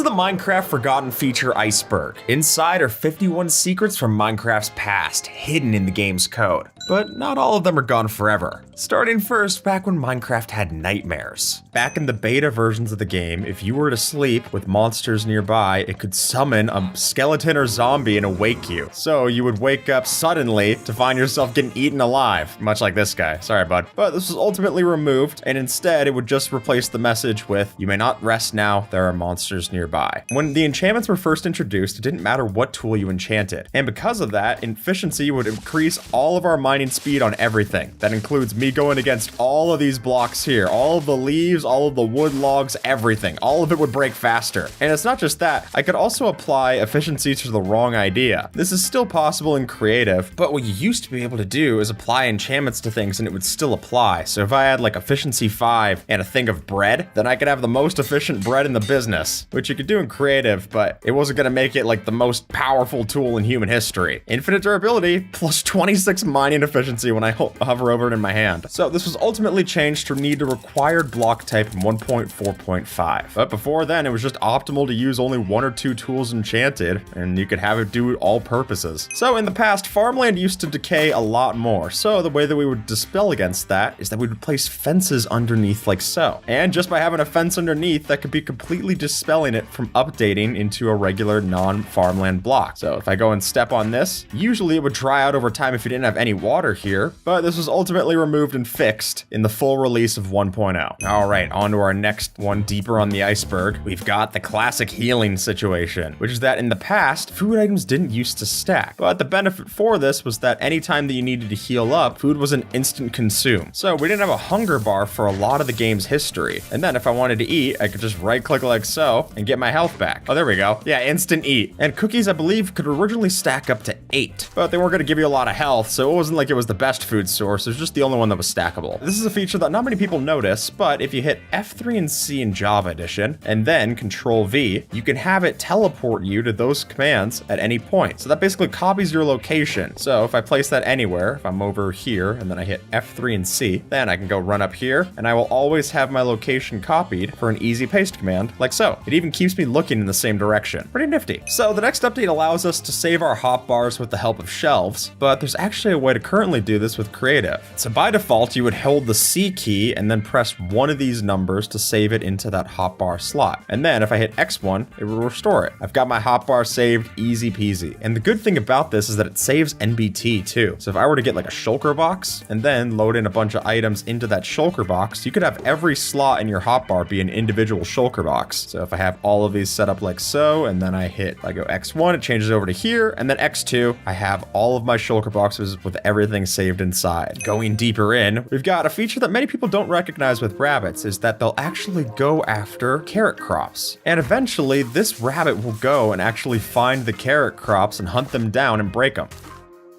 the Minecraft Forgotten feature Iceberg. Inside are 51 secrets from Minecraft's past, hidden in the game's code. But not all of them are gone forever. Starting first, back when Minecraft had nightmares. Back in the beta versions of the game, if you were to sleep with monsters nearby, it could summon a skeleton or zombie and awake you. So you would wake up suddenly to find yourself getting eaten alive, much like this guy. Sorry, bud. But this was ultimately removed, and instead it would just replace the message with, "You may not rest now, there are monsters nearby." When the enchantments were first introduced, it didn't matter what tool you enchanted. And because of that, efficiency would increase all of our mining speed on everything. That includes me going against all of these blocks here, all of the leaves, all of the wood logs, everything. All of it would break faster. And it's not just that, I could also apply efficiency to the wrong idea. This is still possible in creative, but what you used to be able to do is apply enchantments to things and it would still apply. So if I had like efficiency 5 and a thing of bread, then I could have the most efficient bread in the business, which you could do in creative, but it wasn't gonna make it like the most powerful tool in human history. Infinite durability plus 26 mining efficiency when I hover over it in my hand. So this was ultimately changed to need a required block type in 1.4.5. But before then, it was just optimal to use only 1 or 2 tools enchanted, and you could have it do all purposes. So in the past, farmland used to decay a lot more. So the way that we would dispel against that is that we would place fences underneath like so. And just by having a fence underneath, that could be completely dispelling it from updating into a regular non-farmland block. So if I go and step on this, usually it would dry out over time if you didn't have any water here, but this was ultimately removed and fixed in the full release of 1.0. All right, on to our next one deeper on the iceberg. We've got the classic healing situation, which is that in the past, food items didn't used to stack. But the benefit for this was that anytime that you needed to heal up, food was an instant consume. So we didn't have a hunger bar for a lot of the game's history. And then if I wanted to eat, I could just right click like so and get my health back. Oh, there we go. Yeah, instant eat. And cookies, I believe, could originally stack up to 8, but they weren't going to give you a lot of health, so it wasn't like it was the best food source. It was just the only one that was stackable. This is a feature that not many people notice, but if you hit F3 and C in Java Edition, and then Control V, you can have it teleport you to those commands at any point. So that basically copies your location. So if I place that anywhere, if I'm over here, and then I hit F3 and C, then I can go run up here, and I will always have my location copied for an easy paste command, like so. It even keeps me looking in the same direction. Pretty nifty. So the next update allows us to save our hotbars with the help of shelves, but there's actually a way to currently do this with creative. So by default, you would hold the C key and then press one of these numbers to save it into that hotbar slot. And then if I hit X1, it will restore it. I've got my hotbar saved, easy peasy. And the good thing about this is that it saves NBT too. So if I were to get like a shulker box and then load in a bunch of items into that shulker box, you could have every slot in your hotbar be an individual shulker box. So if I have all of these set up like so, and then I go X1, it changes over to here, and then X2, I have all of my shulker boxes with everything saved inside. Going deeper in, we've got a feature that many people don't recognize with rabbits, is that they'll actually go after carrot crops. And eventually, this rabbit will go and actually find the carrot crops and hunt them down and break them.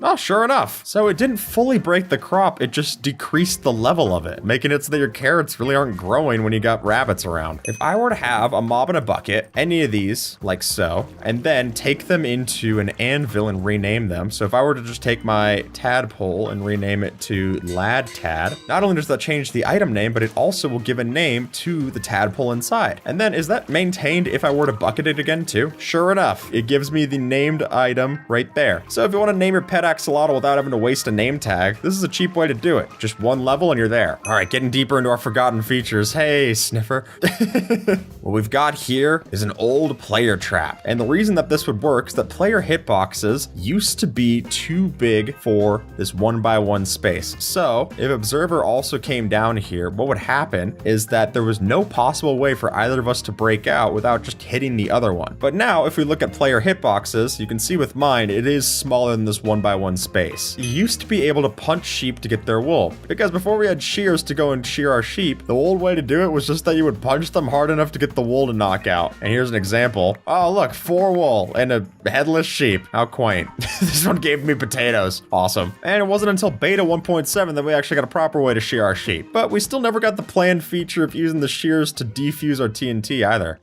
Oh, sure enough. So it didn't fully break the crop, it just decreased the level of it, making it so that your carrots really aren't growing when you got rabbits around. If I were to have a mob in a bucket, any of these, like so, and then take them into an anvil and rename them. So if I were to just take my tadpole and rename it to Lad Tad, not only does that change the item name, but it also will give a name to the tadpole inside. And then is that maintained if I were to bucket it again too? Sure enough, it gives me the named item right there. So if you want to name your pet axolotl without having to waste a name tag, this is a cheap way to do it. Just one level and you're there. All right, getting deeper into our forgotten features. Hey, Sniffer. What we've got here is an old player trap. And the reason that this would work is that player hitboxes used to be too big for this 1x1 space. So if Observer also came down here, what would happen is that there was no possible way for either of us to break out without just hitting the other one. But now if we look at player hitboxes, you can see with mine, it is smaller than this 1x1 space. You used to be able to punch sheep to get their wool, because before we had shears to go and shear our sheep, the old way to do it was just that you would punch them hard enough to get the wool to knock out. And here's an example. Oh, look, 4 wool and a headless sheep. How quaint. This one gave me potatoes. Awesome. And it wasn't until beta 1.7 that we actually got a proper way to shear our sheep. But we still never got the planned feature of using the shears to defuse our TNT either.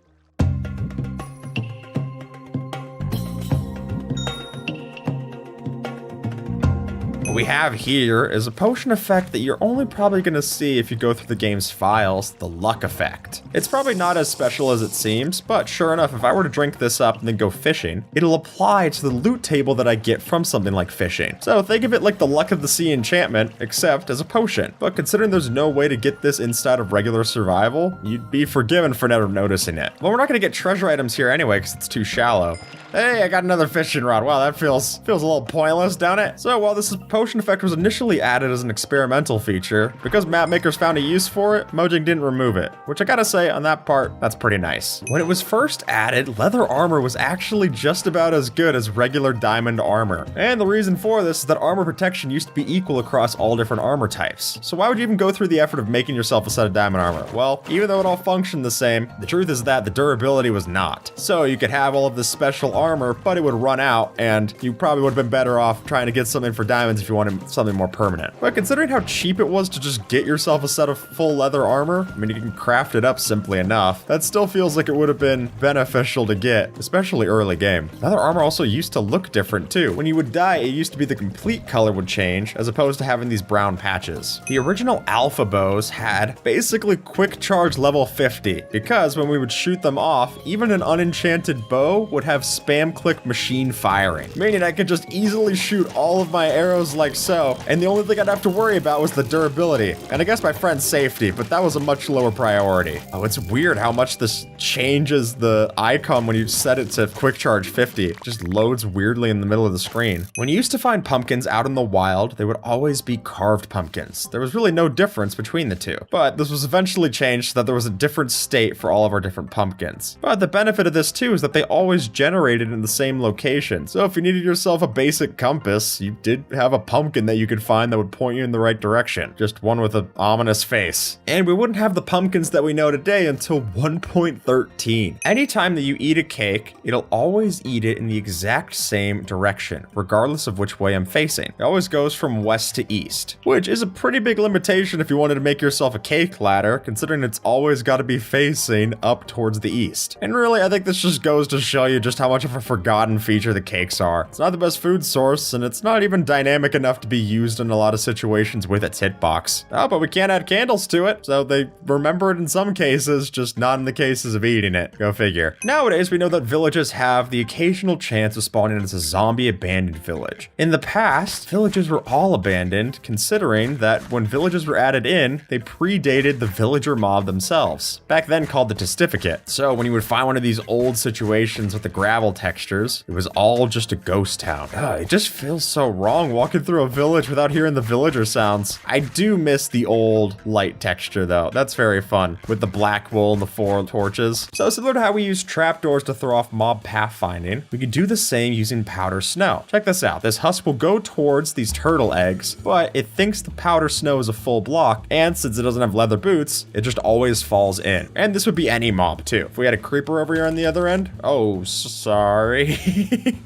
What we have here is a potion effect that you're only probably going to see if you go through the game's files, the luck effect. It's probably not as special as it seems, but sure enough, if I were to drink this up and then go fishing, it'll apply to the loot table that I get from something like fishing. So think of it like the Luck of the Sea enchantment, except as a potion. But considering there's no way to get this inside of regular survival, you'd be forgiven for never noticing it. Well, we're not gonna get treasure items here anyway, because it's too shallow. Hey, I got another fishing rod. Wow, that feels a little pointless, don't it? So while this potion effect was initially added as an experimental feature, because map makers found a use for it, Mojang didn't remove it, which I gotta say, on that part, that's pretty nice. When it was first added, leather armor was actually just about as good as regular diamond armor. And the reason for this is that armor protection used to be equal across all different armor types. So why would you even go through the effort of making yourself a set of diamond armor? Well, even though it all functioned the same, the truth is that the durability was not. So you could have all of this special armor, but it would run out, and you probably would have been better off trying to get something for diamonds if you wanted something more permanent. But considering how cheap it was to just get yourself a set of full leather armor, I mean, you can craft it up simply enough, that still feels like it would have been beneficial to get, especially early game. Leather armor also used to look different too. When you would die, it used to be the complete color would change, as opposed to having these brown patches. The original alpha bows had basically quick charge level 50, because when we would shoot them off, even an unenchanted bow would have spam click machine firing, meaning I could just easily shoot all of my arrows like so, and the only thing I'd have to worry about was the durability, and I guess my friend's safety, but that was a much lower priority. Oh, it's weird how much this changes the icon when you set it to quick charge 50. It just loads weirdly in the middle of the screen. When you used to find pumpkins out in the wild, they would always be carved pumpkins. There was really no difference between the two, but this was eventually changed so that there was a different state for all of our different pumpkins. But the benefit of this too is that they always generated in the same location. So if you needed yourself a basic compass, you did have a pumpkin that you could find that would point you in the right direction. Just one with an ominous face. And we wouldn't have the pumpkins that we know today until 1.13. Anytime that you eat a cake, it'll always eat it in the exact same direction, regardless of which way I'm facing. It always goes from west to east, which is a pretty big limitation if you wanted to make yourself a cake ladder, considering it's always got to be facing up towards the east. And really, I think this just goes to show you just how much of a forgotten feature the cakes are. It's not the best food source, and it's not even dynamic enough to be used in a lot of situations with its hitbox. Oh, but we can't add candles to it, so they remember it in some cases, just not in the cases of eating it. Go figure. Nowadays, we know that villages have the occasional chance of spawning as a zombie abandoned village. In the past, villages were all abandoned, considering that when villages were added in, they predated the villager mob themselves, back then called the Testificate. So when you would find one of these old situations with the gravel textures, it was all just a ghost town. It just feels so wrong walking through a village without hearing the villager sounds. I do miss the old light texture though. That's very fun, with the black wool and the 4 torches. So similar to how we use trapdoors to throw off mob pathfinding, we could do the same using powder snow. Check this out. This husk will go towards these turtle eggs, but it thinks the powder snow is a full block, and since it doesn't have leather boots, it just always falls in. And this would be any mob too. If we had a creeper over here on the other end, oh, sorry.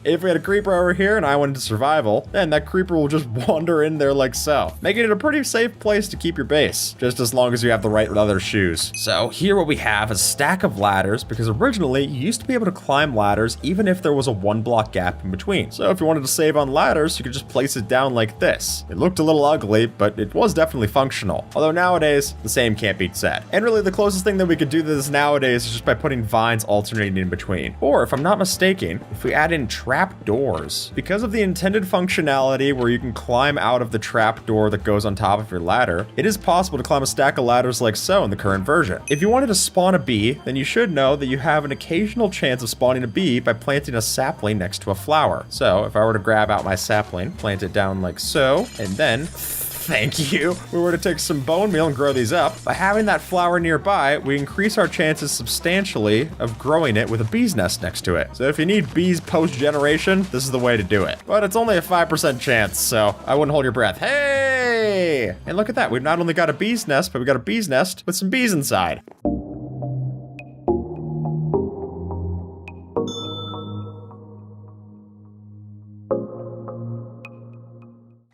If we had a creeper over here and I went into survival, then that creeper will just wander in there like so, making it a pretty safe place to keep your base, just as long as you have the right leather shoes. So here what we have is a stack of ladders, because originally you used to be able to climb ladders even if there was a 1 block gap in between. So if you wanted to save on ladders, you could just place it down like this. It looked a little ugly, but it was definitely functional. Although nowadays, the same can't be said. And really the closest thing that we could do to this nowadays is just by putting vines alternating in between. Or if I'm not mistaken, if we add in trap doors, because of the intended functionality where you can climb out of the trap door that goes on top of your ladder, it is possible to climb a stack of ladders like so in the current version. If you wanted to spawn a bee, then you should know that you have an occasional chance of spawning a bee by planting a sapling next to a flower. So if I were to grab out my sapling, plant it down like so, and then thank you. We were to take some bone meal and grow these up. By having that flower nearby, we increase our chances substantially of growing it with a bee's nest next to it. So if you need bees post-generation, this is the way to do it. But it's only a 5% chance, so I wouldn't hold your breath. Hey! And look at that. We've not only got a bee's nest, but we got a bee's nest with some bees inside.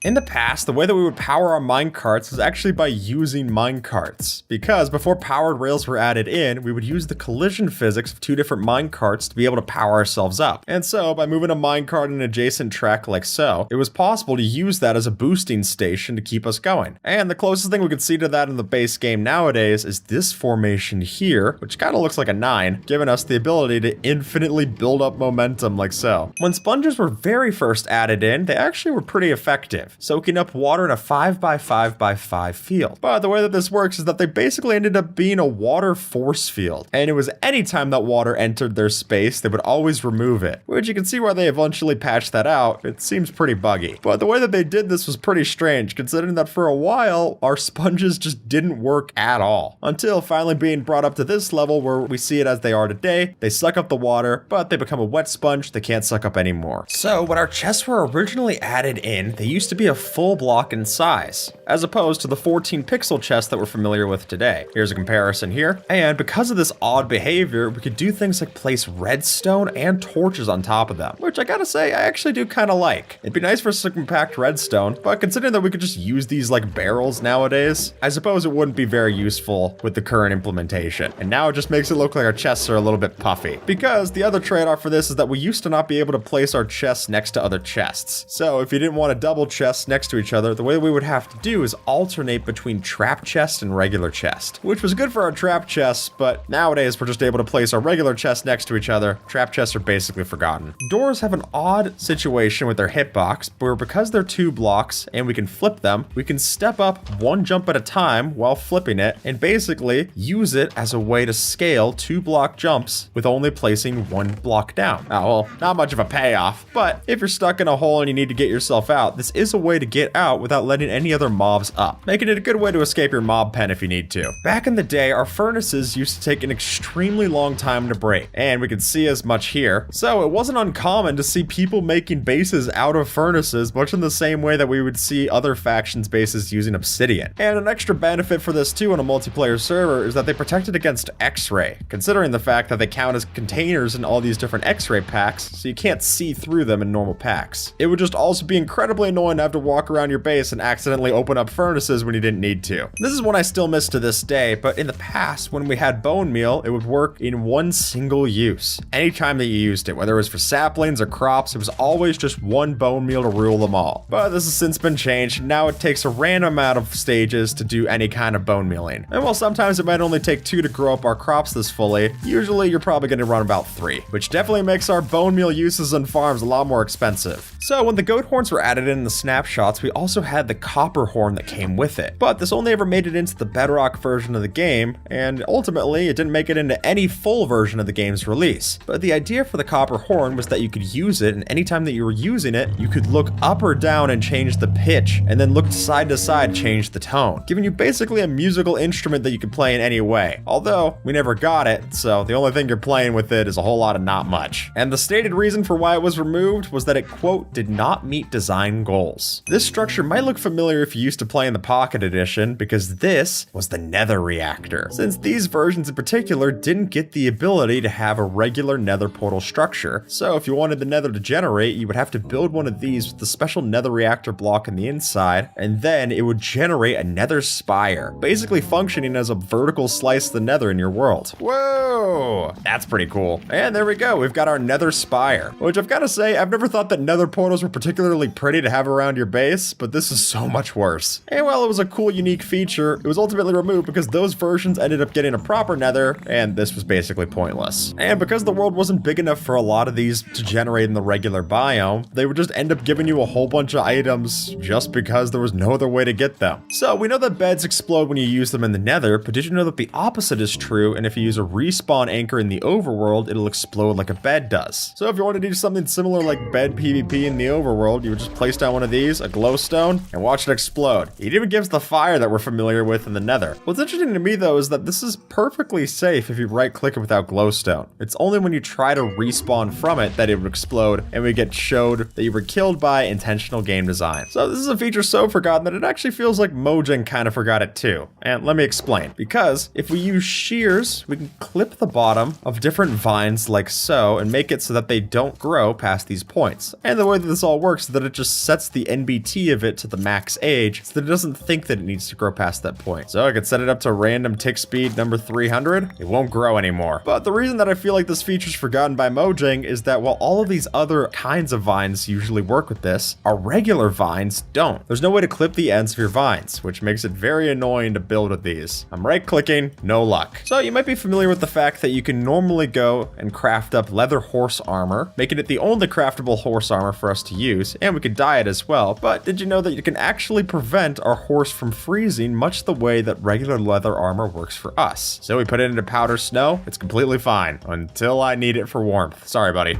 In the past, the way that we would power our minecarts was actually by using minecarts, because before powered rails were added in, we would use the collision physics of two different minecarts to be able to power ourselves up. And so, by moving a minecart in an adjacent track like so, it was possible to use that as a boosting station to keep us going. And the closest thing we could see to that in the base game nowadays is this formation here, which kind of looks like a 9, giving us the ability to infinitely build up momentum like so. When sponges were very first added in, they actually were pretty effective, soaking up water in a 5x5x5 field. But the way that this works is that they basically ended up being a water force field, and it was anytime that water entered their space, they would always remove it, which you can see why they eventually patched that out. It seems pretty buggy. But the way that they did this was pretty strange, considering that for a while, our sponges just didn't work at all, until finally being brought up to this level where we see it as they are today. They suck up the water, but they become a wet sponge they can't suck up anymore. So when our chests were originally added in, they used to be a full block in size, as opposed to the 14 pixel chests that we're familiar with today. Here's a comparison here. And because of this odd behavior, we could do things like place redstone and torches on top of them, which I gotta say, I actually do kind of like. It'd be nice for us to compact redstone, but considering that we could just use these like barrels nowadays, I suppose it wouldn't be very useful with the current implementation. And now it just makes it look like our chests are a little bit puffy. Because the other trade-off for this is that we used to not be able to place our chests next to other chests. So if you didn't want to double chests next to each other, the way we would have to do is alternate between trap chest and regular chest, which was good for our trap chests, but nowadays we're just able to place our regular chests next to each other. Trap chests are basically forgotten. Doors have an odd situation with their hitbox, where because they're 2 blocks and we can flip them, we can step up 1 jump at a time while flipping it and basically use it as a way to scale 2 block jumps with only placing 1 block down. Oh, well, not much of a payoff, but if you're stuck in a hole and you need to get yourself out, this is a way to get out without letting any other mobs up, making it a good way to escape your mob pen if you need to. Back in the day, our furnaces used to take an extremely long time to break, and we could see as much here, so it wasn't uncommon to see people making bases out of furnaces, much in the same way that we would see other factions' bases using obsidian. And an extra benefit for this too on a multiplayer server is that they protected against X-ray, considering the fact that they count as containers in all these different X-ray packs, so you can't see through them in normal packs. It would just also be incredibly annoying to have to walk around your base and accidentally open up furnaces when you didn't need to. This is one I still miss to this day, but in the past, when we had bone meal, it would work in one single use. Anytime that you used it, whether it was for saplings or crops, it was always just 1 bone meal to rule them all. But this has since been changed, and now it takes a random amount of stages to do any kind of bone mealing. And while sometimes it might only take 2 to grow up our crops this fully, usually you're probably going to run about 3, which definitely makes our bone meal uses on farms a lot more expensive. So when the goat horns were added in the snapshots, we also had the copper horn that came with it. But this only ever made it into the Bedrock version of the game, and ultimately it didn't make it into any full version of the game's release. But the idea for the copper horn was that you could use it, and anytime that you were using it, you could look up or down and change the pitch, and then look side to side, change the tone, giving you basically a musical instrument that you could play in any way. Although, we never got it, so the only thing you're playing with it is a whole lot of not much. And the stated reason for why it was removed was that it, quote, did not meet design goals. This structure might look familiar if you used to play in the Pocket Edition, because this was the Nether Reactor, since these versions in particular didn't get the ability to have a regular Nether portal structure. So if you wanted the Nether to generate, you would have to build one of these with the special Nether Reactor block in the inside, and then it would generate a Nether Spire, basically functioning as a vertical slice of the Nether in your world. Whoa! That's pretty cool. And there we go, we've got our Nether Spire, which I've got to say, I've never thought that Nether portals were particularly pretty to have around your base, but this is so much worse. And while it was a cool, unique feature, it was ultimately removed because those versions ended up getting a proper Nether, and this was basically pointless. And because the world wasn't big enough for a lot of these to generate in the regular biome, they would just end up giving you a whole bunch of items just because there was no other way to get them. So we know that beds explode when you use them in the Nether, but did you know that the opposite is true, and if you use a respawn anchor in the overworld, it'll explode like a bed does. So if you want to do something similar like bed PvP in the overworld, you would just place down one of these, a glowstone, and watch it explode. It even gives the fire that we're familiar with in the Nether. What's interesting to me though is that this is perfectly safe if you right click it without glowstone. It's only when you try to respawn from it that it would explode, and we get showed that you were killed by intentional game design. So this is a feature so forgotten that it actually feels like Mojang kind of forgot it too. And let me explain. Because if we use shears, we can clip the bottom of different vines like so and make it so that they don't grow past these points. And the way that this all works is that it just sets the NBT of it to the max age so that it doesn't think that it needs to grow past that point. So I could set it up to random tick speed number 300. It won't grow anymore. But the reason that I feel like this feature is forgotten by Mojang is that while all of these other kinds of vines usually work with this, our regular vines don't. There's no way to clip the ends of your vines, which makes it very annoying to build with these. I'm right-clicking, no luck. So you might be familiar with the fact that you can normally go and craft up leather horse armor, making it the only craftable horse armor for us to use, and we could dye it as well. But did you know that you can actually prevent our horse from freezing much the way that regular leather armor works for us? So we put it into powder snow, it's completely fine, until I need it for warmth. Sorry, buddy.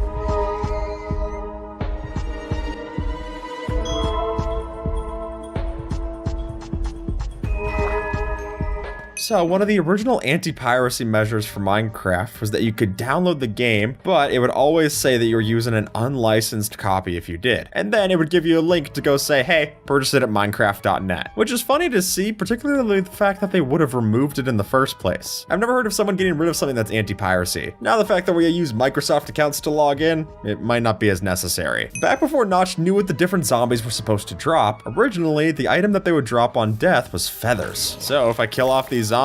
So one of the original anti-piracy measures for Minecraft was that you could download the game, but it would always say that you were using an unlicensed copy if you did. And then it would give you a link to go say, hey, purchase it at minecraft.net. Which is funny to see, particularly the fact that they would have removed it in the first place. I've never heard of someone getting rid of something that's anti-piracy. Now the fact that we use Microsoft accounts to log in, it might not be as necessary. Back before Notch knew what the different zombies were supposed to drop, originally the item that they would drop on death was feathers. So if I kill off these zombies,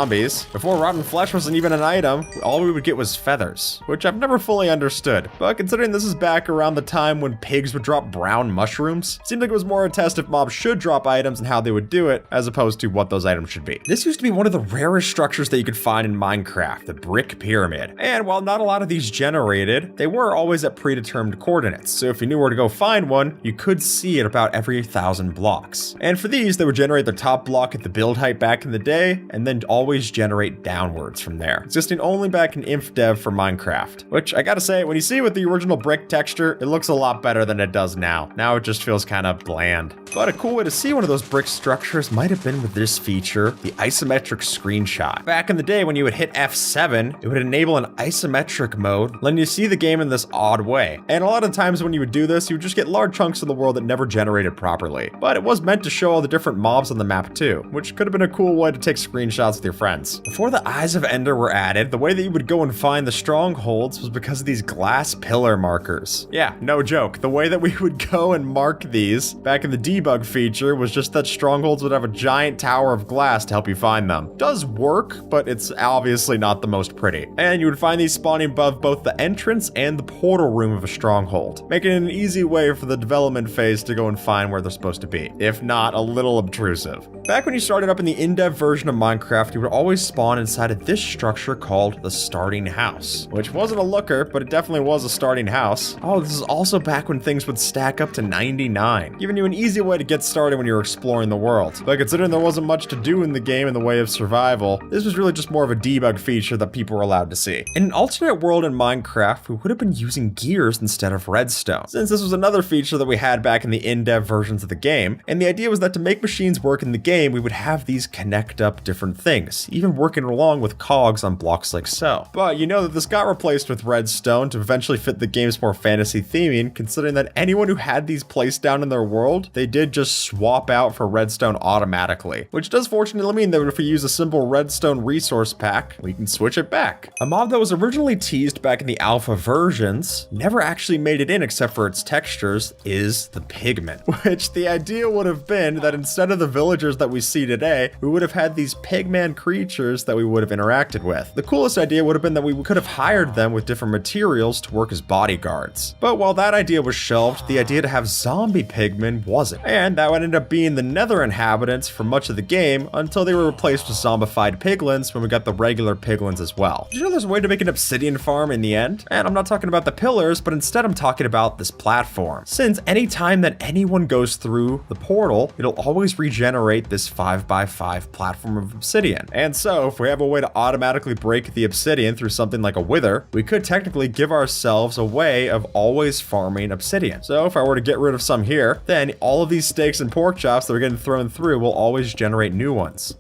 before rotten flesh wasn't even an item, all we would get was feathers, which I've never fully understood. But considering this is back around the time when pigs would drop brown mushrooms, it seemed like it was more a test if mobs should drop items and how they would do it, as opposed to what those items should be. This used to be one of the rarest structures that you could find in Minecraft, the brick pyramid. And while not a lot of these generated, they were always at predetermined coordinates. So if you knew where to go find one, you could see it about every 1,000 blocks. And for these, they would generate their top block at the build height back in the day, and then always generate downwards from there, existing only back in InfDev for Minecraft. Which I gotta say, when you see with the original brick texture, it looks a lot better than it does now. Now it just feels kind of bland. But a cool way to see one of those brick structures might have been with this feature, the isometric screenshot. Back in the day when you would hit F7, it would enable an isometric mode, letting you see the game in this odd way. And a lot of times when you would do this, you would just get large chunks of the world that never generated properly. But it was meant to show all the different mobs on the map too, which could have been a cool way to take screenshots with your friends. Before the Eyes of Ender were added, the way that you would go and find the strongholds was because of these glass pillar markers. Yeah, no joke. The way that we would go and mark these back in the debug feature was just that strongholds would have a giant tower of glass to help you find them. Does work, but it's obviously not the most pretty. And you would find these spawning above both the entrance and the portal room of a stronghold, making it an easy way for the development phase to go and find where they're supposed to be, if not a little obtrusive. Back when you started up in the in-dev version of Minecraft, you would always spawn inside of this structure called the starting house, which wasn't a looker, but it definitely was a starting house. Oh, this is also back when things would stack up to 99, giving you an easy way to get started when you're exploring the world. But considering there wasn't much to do in the game in the way of survival, this was really just more of a debug feature that people were allowed to see. In an alternate world in Minecraft, we would have been using gears instead of redstone, since this was another feature that we had back in the in-dev versions of the game, and the idea was that to make machines work in the game, we would have these connect up different things, even working along with cogs on blocks like so. But you know that this got replaced with redstone to eventually fit the game's more fantasy theming, considering that anyone who had these placed down in their world, they did just swap out for redstone automatically, which does fortunately mean that if we use a simple redstone resource pack, we can switch it back. A mob that was originally teased back in the alpha versions, never actually made it in except for its textures, is the pigment, which the idea would have been that instead of the villagers that we see today, we would have had these pigman creatures that we would have interacted with. The coolest idea would have been that we could have hired them with different materials to work as bodyguards. But while that idea was shelved, the idea to have zombie pigmen wasn't. And that would end up being the nether inhabitants for much of the game until they were replaced with zombified piglins when we got the regular piglins as well. Did you know there's a way to make an obsidian farm in the end? And I'm not talking about the pillars, but instead I'm talking about this platform. Since any time that anyone goes through the portal, it'll always regenerate this 5x5 platform of obsidian. And so if we have a way to automatically break the obsidian through something like a wither, we could technically give ourselves a way of always farming obsidian. So if I were to get rid of some here, then all of these steaks and pork chops that are getting thrown through will always generate new ones.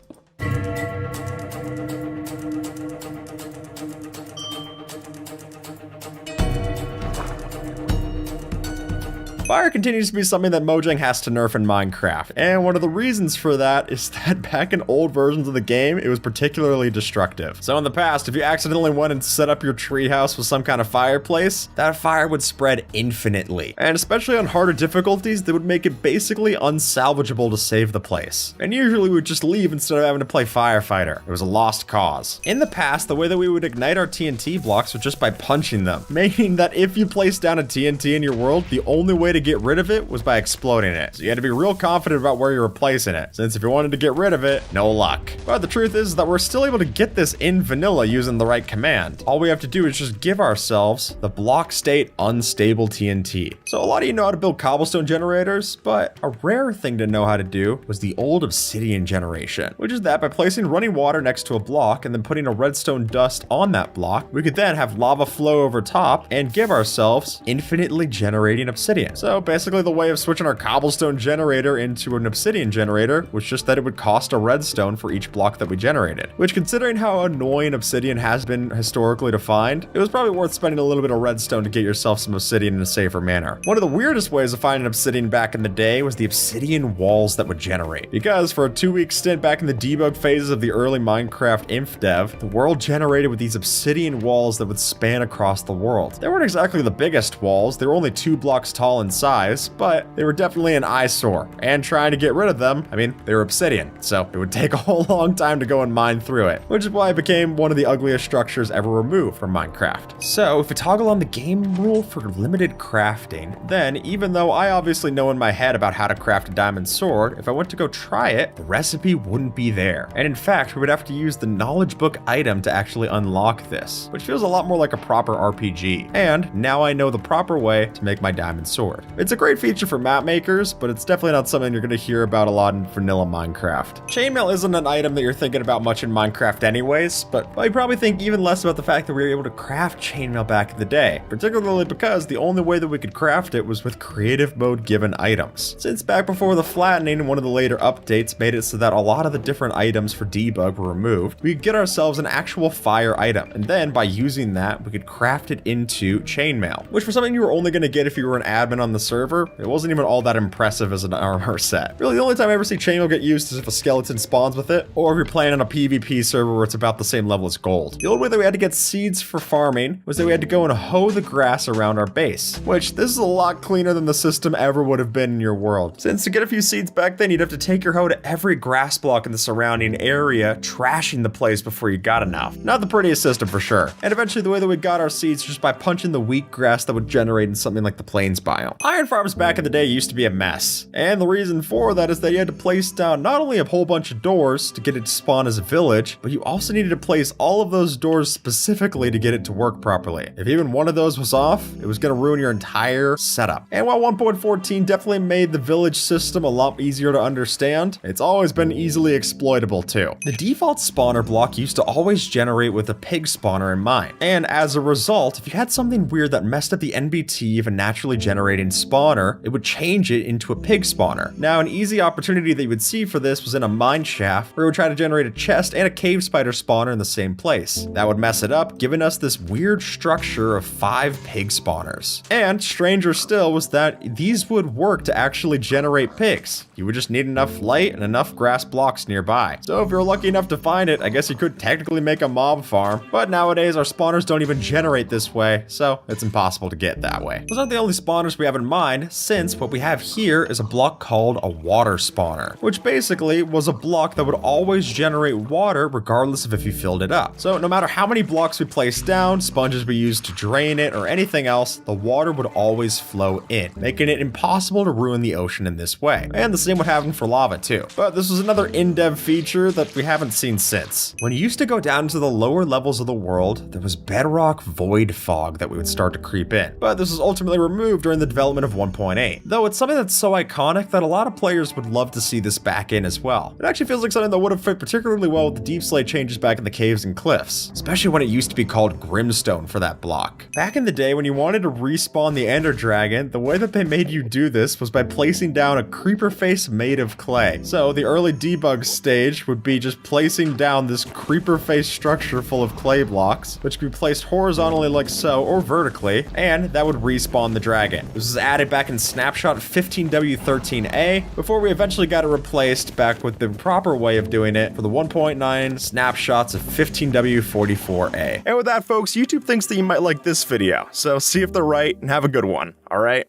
Fire continues to be something that Mojang has to nerf in Minecraft, and one of the reasons for that is that back in old versions of the game, it was particularly destructive. So in the past, if you accidentally went and set up your treehouse with some kind of fireplace, that fire would spread infinitely. And especially on harder difficulties, that would make it basically unsalvageable to save the place. And usually we would just leave instead of having to play firefighter. It was a lost cause. In the past, the way that we would ignite our TNT blocks was just by punching them, meaning that if you placed down a TNT in your world, the only way to get rid of it was by exploding it. So you had to be real confident about where you were placing it, since if you wanted to get rid of it, no luck. But the truth is that we're still able to get this in vanilla using the right command. All we have to do is just give ourselves the block state unstable TNT. So a lot of you know how to build cobblestone generators, but a rare thing to know how to do was the old obsidian generation, which is that by placing running water next to a block and then putting a redstone dust on that block, we could then have lava flow over top and give ourselves infinitely generating obsidian. So basically the way of switching our cobblestone generator into an obsidian generator was just that it would cost a redstone for each block that we generated, which, considering how annoying obsidian has been historically defined, it was probably worth spending a little bit of redstone to get yourself some obsidian in a safer manner. One of the weirdest ways of finding obsidian back in the day was the obsidian walls that would generate, because for a 2-week stint back in the debug phases of the early Minecraft inf dev, the world generated with these obsidian walls that would span across the world. They weren't exactly the biggest walls, they were only 2 blocks tall in size, but they were definitely an eyesore, and trying to get rid of them, I mean, they were obsidian, so it would take a whole long time to go and mine through it, which is why it became one of the ugliest structures ever removed from Minecraft. So if we toggle on the game rule for limited crafting, then even though I obviously know in my head about how to craft a diamond sword, if I went to go try it, the recipe wouldn't be there. And in fact, we would have to use the knowledge book item to actually unlock this, which feels a lot more like a proper RPG. And now I know the proper way to make my diamond sword. It's a great feature for map makers, but it's definitely not something you're going to hear about a lot in vanilla Minecraft. Chainmail isn't an item that you're thinking about much in Minecraft anyways, but you probably think even less about the fact that we were able to craft chainmail back in the day, particularly because the only way that we could craft it was with creative mode given items. Since back before the flattening, one of the later updates made it so that a lot of the different items for debug were removed, we could get ourselves an actual fire item, and then by using that, we could craft it into chainmail, which for something you were only going to get if you were an admin on the server, it wasn't even all that impressive as an armor set. Really, the only time I ever see chainmail get used is if a skeleton spawns with it, or if you're playing on a PvP server where it's about the same level as gold. The old way that we had to get seeds for farming was that we had to go and hoe the grass around our base, which this is a lot cleaner than the system ever would have been in your world. Since to get a few seeds back then, you'd have to take your hoe to every grass block in the surrounding area, trashing the place before you got enough. Not the prettiest system for sure. And eventually the way that we got our seeds was just by punching the weak grass that would generate in something like the plains biome. Iron farms back in the day used to be a mess. And the reason for that is that you had to place down not only a whole bunch of doors to get it to spawn as a village, but you also needed to place all of those doors specifically to get it to work properly. If even one of those was off, it was going to ruin your entire setup. And while 1.14 definitely made the village system a lot easier to understand, it's always been easily exploitable too. The default spawner block used to always generate with a pig spawner in mind. And as a result, if you had something weird that messed up the NBT of a naturally generating spawner, it would change it into a pig spawner. Now, an easy opportunity that you would see for this was in a mine shaft, where it would try to generate a chest and a cave spider spawner in the same place. That would mess it up, giving us this weird structure of 5 pig spawners. And stranger still was that these would work to actually generate pigs. You would just need enough light and enough grass blocks nearby. So if you're lucky enough to find it, I guess you could technically make a mob farm, but nowadays our spawners don't even generate this way, so it's impossible to get that way. Those aren't the only spawners we have in mind, since what we have here is a block called a water spawner, which basically was a block that would always generate water regardless of if you filled it up. So no matter how many blocks we placed down, sponges we used to drain it, or anything else, the water would always flow in, making it impossible to ruin the ocean in this way. And the same would happen for lava too. But this was another in-dev feature that we haven't seen since. When you used to go down to the lower levels of the world, there was bedrock void fog that we would start to creep in. But this was ultimately removed during the development of 1.8. Though it's something that's so iconic that a lot of players would love to see this back in as well. It actually feels like something that would have fit particularly well with the deep slate changes back in the caves and cliffs, especially when it used to be called Grimstone for that block. Back in the day when you wanted to respawn the Ender Dragon, the way that they made you do this was by placing down a creeper face made of clay. So the early debug stage would be just placing down this creeper face structure full of clay blocks, which could be placed horizontally like so or vertically, and that would respawn the dragon. This is was added back in Snapshot 15W13A before we eventually got it replaced back with the proper way of doing it for the 1.9 snapshots of 15W44A. And with that, folks, YouTube thinks that you might like this video, so see if they're right and have a good one, alright?